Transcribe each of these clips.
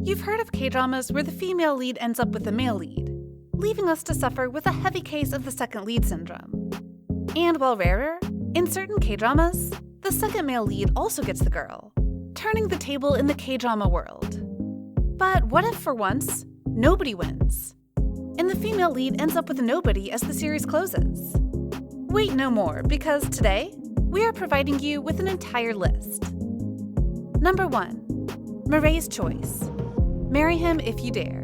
You've heard of K-dramas where the female lead ends up with the male lead, leaving us to suffer with a heavy case of the second lead syndrome. And while rarer, in certain K-dramas, the second male lead also gets the girl, turning the table in the K-drama world. But what if, for once, nobody wins, and the female lead ends up with nobody as the series closes? Wait no more, because today, we are providing you with an entire list. Number 1. Mireille's Choice. Marry him if you dare.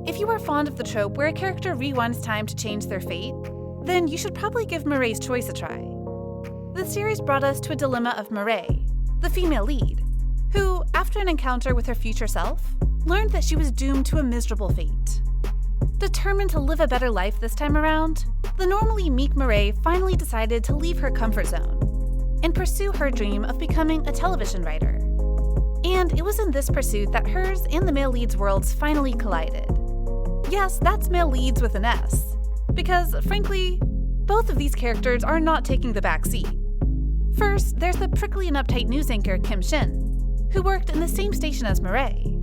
If you are fond of the trope where a character rewinds time to change their fate, then you should probably give Mireille's Choice a try. The series brought us to a dilemma of Mireille, the female lead, who, after an encounter with her future self, learned that she was doomed to a miserable fate. Determined to live a better life this time around, the normally meek Mireille finally decided to leave her comfort zone and pursue her dream of becoming a television writer. And it was in this pursuit that hers and the male lead's worlds finally collided. Yes, that's male leads with an S, because, frankly, both of these characters are not taking the back seat. First, there's the prickly and uptight news anchor Kim Shin, who worked in the same station as Mireille.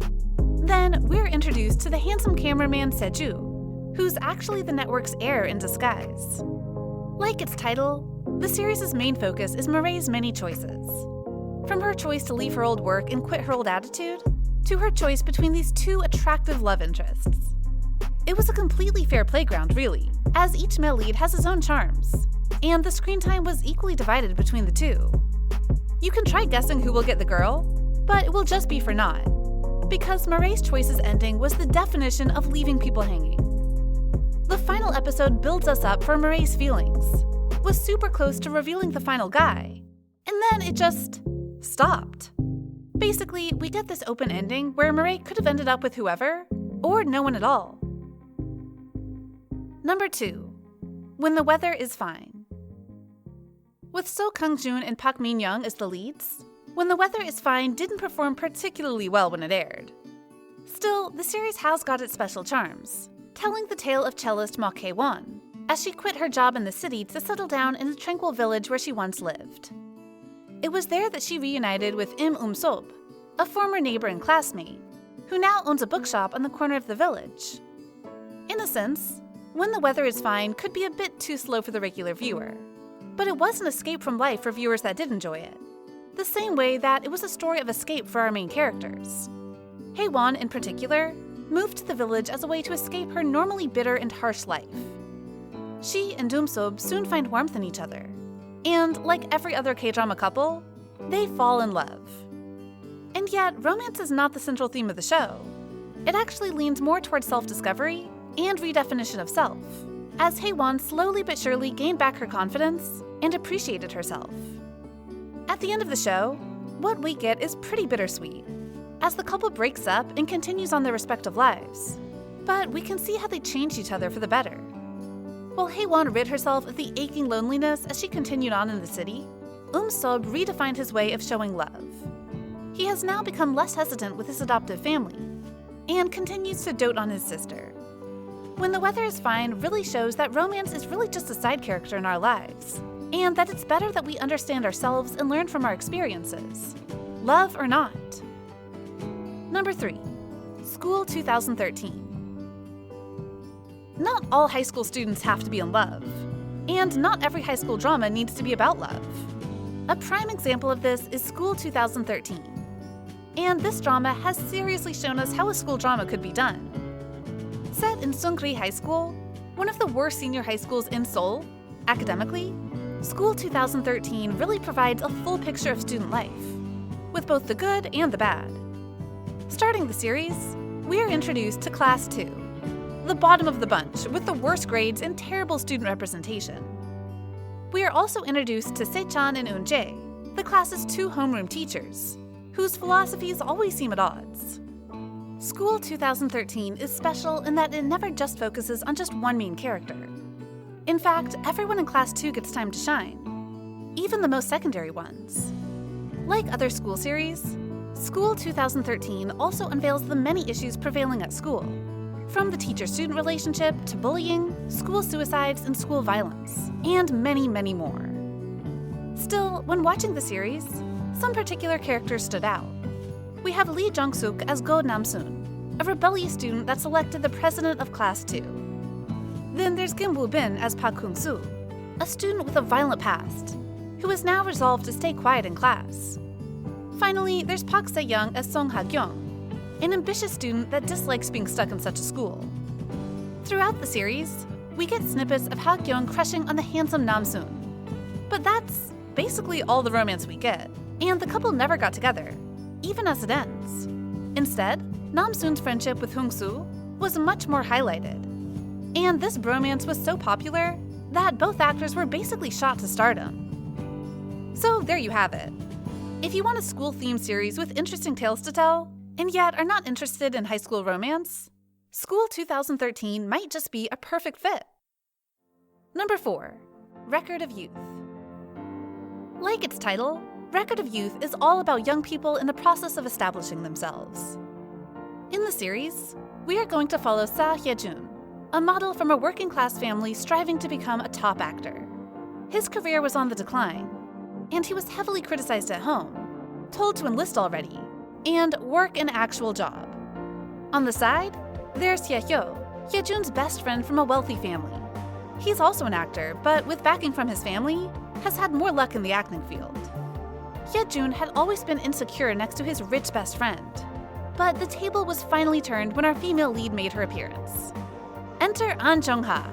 Then, we're introduced to the handsome cameraman Seju, who's actually the network's heir in disguise. Like its title, the series' main focus is Mireille's many choices. From her choice to leave her old work and quit her old attitude, to her choice between these two attractive love interests. It was a completely fair playground, really, as each male lead has his own charms, and the screen time was equally divided between the two. You can try guessing who will get the girl, but it will just be for naught, because Mireille's Choice's ending was the definition of leaving people hanging. The final episode builds us up for Mireille's feelings, was super close to revealing the final guy, and then it just stopped. Basically, we get this open ending where Mireille could have ended up with whoever, or no one at all. Number 2. When the Weather is Fine. With So Kang-joon and Park Min-young as the leads, When the Weather is Fine didn't perform particularly well when it aired. Still, the series has got its special charms, telling the tale of cellist Ma Kae-won, as she quit her job in the city to settle down in a tranquil village where she once lived. It was there that she reunited with Im Um-sob, a former neighbor and classmate, who now owns a bookshop on the corner of the village. In a sense, When the Weather is Fine could be a bit too slow for the regular viewer, but it was an escape from life for viewers that did enjoy it, the same way that it was a story of escape for our main characters. Hae-won, in particular, moved to the village as a way to escape her normally bitter and harsh life. She and Um-sob soon find warmth in each other, and like every other K-drama couple, they fall in love. And yet, romance is not the central theme of the show. It actually leans more towards self-discovery and redefinition of self, as Hae-won slowly but surely gained back her confidence and appreciated herself. At the end of the show, what we get is pretty bittersweet, as the couple breaks up and continues on their respective lives. But we can see how they changed each other for the better. While Hae-won rid herself of the aching loneliness as she continued on in the city, Um-sob redefined his way of showing love. He has now become less hesitant with his adoptive family, and continues to dote on his sister. When the Weather is Fine really shows that romance is really just a side character in our lives, and that it's better that we understand ourselves and learn from our experiences, love or not. Number 3. School 2013. Not all high school students have to be in love, and not every high school drama needs to be about love. A prime example of this is School 2013. And this drama has seriously shown us how a school drama could be done. Set in Seungri High School, one of the worst senior high schools in Seoul, academically, School 2013 really provides a full picture of student life, with both the good and the bad. Starting the series, we are introduced to Class 2, the bottom of the bunch with the worst grades and terrible student representation. We are also introduced to Se-chan and Eun-jae, the class's 2 homeroom teachers, whose philosophies always seem at odds. School 2013 is special in that it never just focuses on just one main character. In fact, everyone in Class 2 gets time to shine, even the most secondary ones. Like other school series, School 2013 also unveils the many issues prevailing at school, from the teacher-student relationship to bullying, school suicides, and school violence, and many, many more. Still, when watching the series, some particular characters stood out. we have Lee Jung-suk as Go Nam-soon, a rebellious student that's elected the president of Class 2. Then there's Kim Woo-bin as Park Kyung-soo, a student with a violent past, who has now resolved to stay quiet in class. Finally, there's Park Se-young as Song Ha-kyung, an ambitious student that dislikes being stuck in such a school. Throughout the series, we get snippets of Ha-kyung crushing on the handsome Nam-soon. But that's basically all the romance we get, and the couple never got together, even as it ends. Instead, Nam-soon's friendship with Hung-soo was much more highlighted. And this bromance was so popular that both actors were basically shot to stardom. So there you have it. If you want a school-themed series with interesting tales to tell, and yet are not interested in high school romance, School 2013 might just be a perfect fit. Number 4. Record of Youth. Like its title, Record of Youth is all about young people in the process of establishing themselves. In the series, we are going to follow Sa Hye-jun, a model from a working-class family striving to become a top actor. His career was on the decline, and he was heavily criticized at home, told to enlist already, and work an actual job. On the side, there's Hye-hyo, Hye-jun's best friend from a wealthy family. He's also an actor, but with backing from his family, has had more luck in the acting field. Hye-jun had always been insecure next to his rich best friend, but the table was finally turned when our female lead made her appearance. Enter An Jung-ha,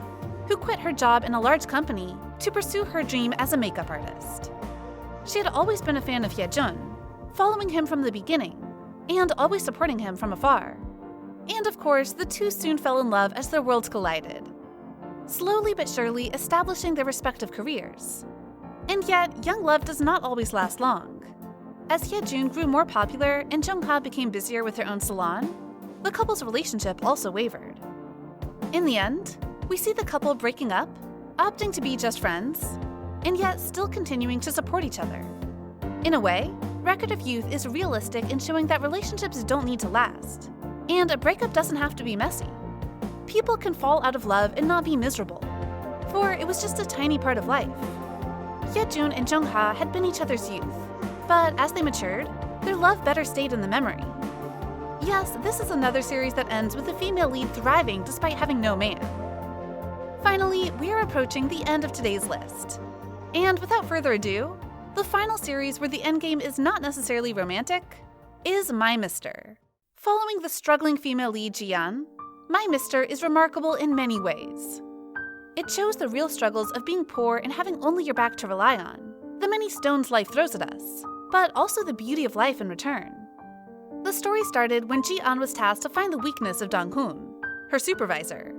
who quit her job in a large company to pursue her dream as a makeup artist. She had always been a fan of Hye-jun, following him from the beginning, and always supporting him from afar. And of course, the two soon fell in love as their worlds collided, slowly but surely establishing their respective careers. And yet, young love does not always last long. As Hye-jun grew more popular and Jung-ha became busier with her own salon, the couple's relationship also wavered. In the end, we see the couple breaking up, opting to be just friends, and yet still continuing to support each other. In a way, Record of Youth is realistic in showing that relationships don't need to last, and a breakup doesn't have to be messy. People can fall out of love and not be miserable, for it was just a tiny part of life. Hye-jun and Jung-ha had been each other's youth, but as they matured, their love better stayed in the memory. Yes, this is another series that ends with the female lead thriving despite having no man. Finally, we are approaching the end of today's list. And without further ado, the final series where the endgame is not necessarily romantic is My Mister. Following the struggling female lead Ji-yeon, My Mister is remarkable in many ways. It shows the real struggles of being poor and having only your back to rely on, the many stones life throws at us, but also the beauty of life in return. The story started when Ji-yeon was tasked to find the weakness of Dong-hoon, her supervisor,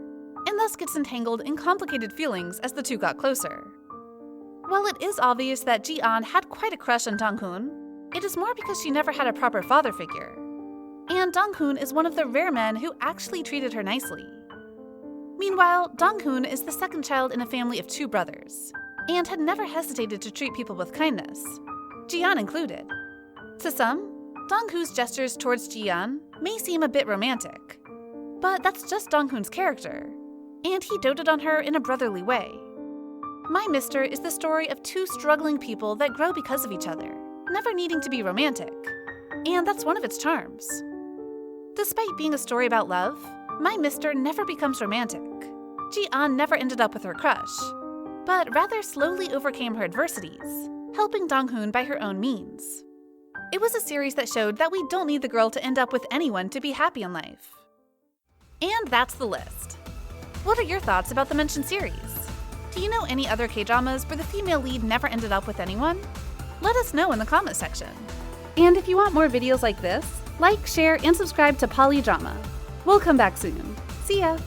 and thus gets entangled in complicated feelings as the two got closer. While it is obvious that Ji-yeon had quite a crush on Dong-hoon, it is more because she never had a proper father figure. And Dong-hoon is one of the rare men who actually treated her nicely. Meanwhile, Dong-hoon is the second child in a family of 2 brothers, and had never hesitated to treat people with kindness, Ji-yeon included. To some, Dong-hoon's gestures towards Ji-yeon may seem a bit romantic, but that's just Dong-hoon's character, and he doted on her in a brotherly way. My Mister is the story of 2 struggling people that grow because of each other, never needing to be romantic, and that's one of its charms. Despite being a story about love, My Mister never becomes romantic. Ji-yeon never ended up with her crush, but rather slowly overcame her adversities, helping Dong-hoon by her own means. It was a series that showed that we don't need the girl to end up with anyone to be happy in life. And that's the list. What are your thoughts about the mentioned series? Do you know any other K-dramas where the female lead never ended up with anyone? Let us know in the comment section. And if you want more videos like this, like, share, and subscribe to bbalidrama. We'll come back soon. See ya!